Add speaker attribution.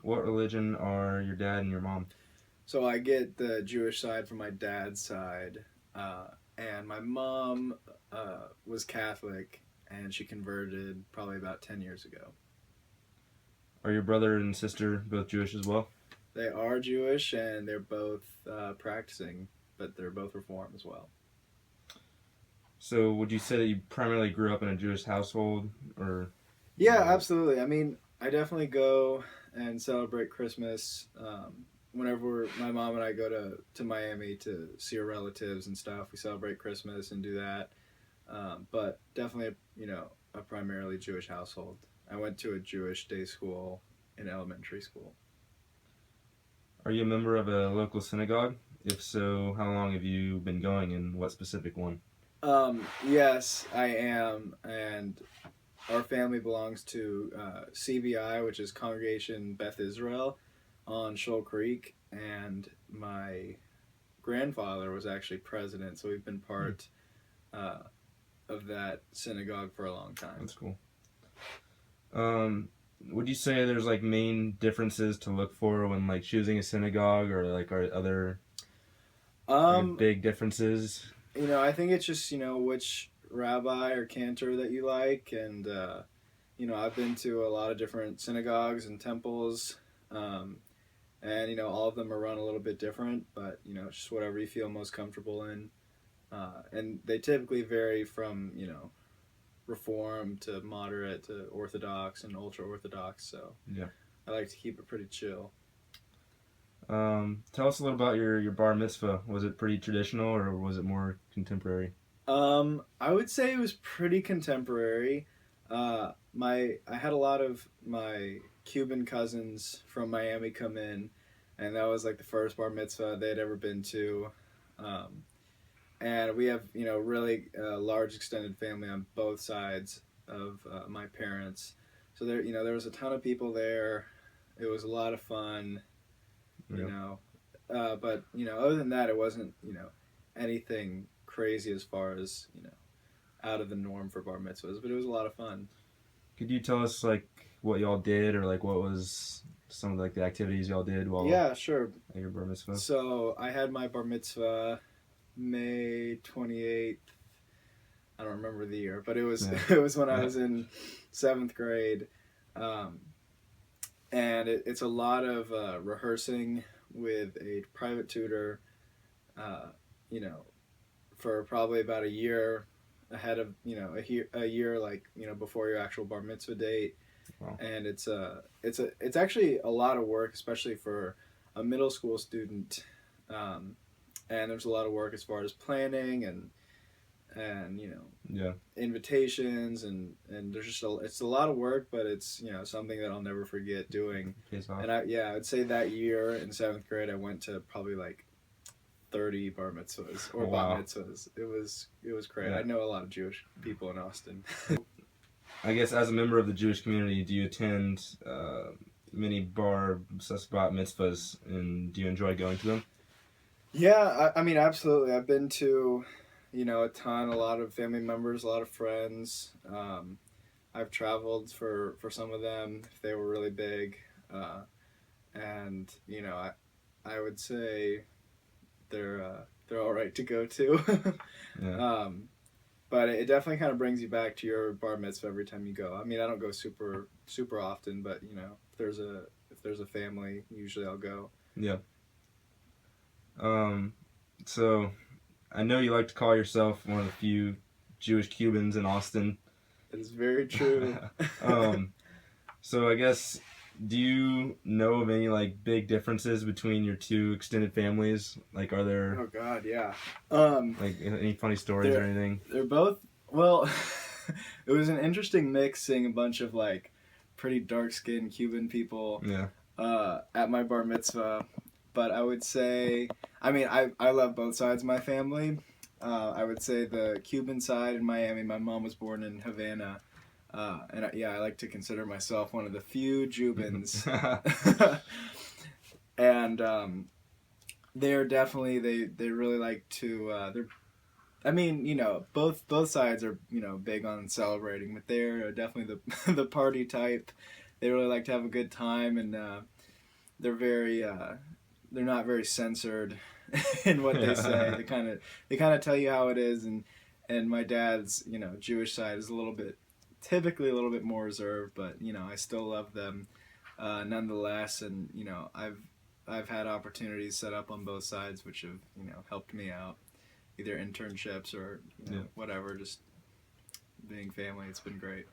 Speaker 1: What religion are your dad and your mom?
Speaker 2: So I get the Jewish side from my dad's side, and my mom was Catholic, and she converted probably about 10 years ago.
Speaker 1: Are your brother and sister both Jewish as well?
Speaker 2: They are Jewish, and they're both practicing, but they're both Reform as well.
Speaker 1: So would you say that you primarily grew up in a Jewish household, or?
Speaker 2: Yeah, absolutely. I mean, I definitely go and celebrate Christmas whenever my mom and I go to Miami to see our relatives and stuff. We celebrate Christmas and do that. But definitely, a primarily Jewish household. I went to a Jewish day school in elementary school.
Speaker 1: Are you a member of a local synagogue? If so, how long have you been going, and what specific one?
Speaker 2: Yes, I am, and our family belongs to CBI, which is Congregation Beth Israel on Shoal Creek, and my grandfather was actually president, so we've been part of that synagogue for a long time.
Speaker 1: That's cool. Would you say there's like main differences to look for when like choosing a synagogue, or like are other big differences?
Speaker 2: I think it's just which rabbi or cantor that you like, and I've been to a lot of different synagogues and temples, and all of them are run a little bit different, but it's just whatever you feel most comfortable in, and they typically vary from Reform to moderate to Orthodox and ultra Orthodox, so
Speaker 1: yeah,
Speaker 2: I like to keep it pretty chill.
Speaker 1: Tell us a little about your bar mitzvah. Was it pretty traditional, or was it more contemporary?
Speaker 2: I would say it was pretty contemporary. I had a lot of my Cuban cousins from Miami come in, and that was like the first bar mitzvah they'd ever been to. And we have really large extended family on both sides of my parents. So there was a ton of people there. It was a lot of fun. But other than that, it wasn't anything crazy as far as out of the norm for bar mitzvahs, but it was a lot of fun.
Speaker 1: Could you tell us like what y'all did, or like what was some of like the activities y'all did while
Speaker 2: at your
Speaker 1: bar mitzvah?
Speaker 2: So I had my bar mitzvah May 28th. I don't remember the year, but it was it was when I was in 7th grade. And it's a lot of rehearsing with a private tutor, for probably about a year ahead of, a year like, before your actual bar mitzvah date.
Speaker 1: Wow.
Speaker 2: And it's actually a lot of work, especially for a middle school student. And there's a lot of work as far as planning and invitations and there's just it's a lot of work, but it's something that I'll never forget doing. And I'd say that year in 7th grade I went to probably like 30 bar mitzvahs or bat mitzvahs. It was great. I know a lot of Jewish people in Austin.
Speaker 1: I guess as a member of the Jewish community, do you attend many bar bat mitzvahs, and do you enjoy going to them?
Speaker 2: Yeah, I mean, absolutely. I've been to, a ton, a lot of family members, a lot of friends. I've traveled for some of them if they were really big. And, I would say they're all right to go to.
Speaker 1: Yeah.
Speaker 2: But it definitely kind of brings you back to your bar mitzvah every time you go. I mean, I don't go super often, but, if there's a family, usually I'll go.
Speaker 1: Yeah. So I know you like to call yourself one of the few Jewish Cubans in Austin.
Speaker 2: That is very true.
Speaker 1: So I guess, do you know of any like big differences between your two extended families? Like, are there?
Speaker 2: Oh God, yeah.
Speaker 1: Like any funny stories or anything?
Speaker 2: They're both well. It was an interesting mix seeing a bunch of like pretty dark-skinned Cuban people.
Speaker 1: Yeah.
Speaker 2: At my bar mitzvah. But I would say, I mean, I love both sides of my family. I would say the Cuban side in Miami, my mom was born in Havana. And I like to consider myself one of the few Jubans. And they're definitely, they really like to, both sides are, big on celebrating, but they're definitely the party type. They really like to have a good time, and they're very they're not very censored in what they say.
Speaker 1: Yeah.
Speaker 2: They kind of tell you how it is, and my dad's Jewish side is typically a little bit more reserved, but I still love them nonetheless, and I've had opportunities set up on both sides, which have helped me out, either internships or
Speaker 1: Yeah.
Speaker 2: whatever, just being family. It's been great.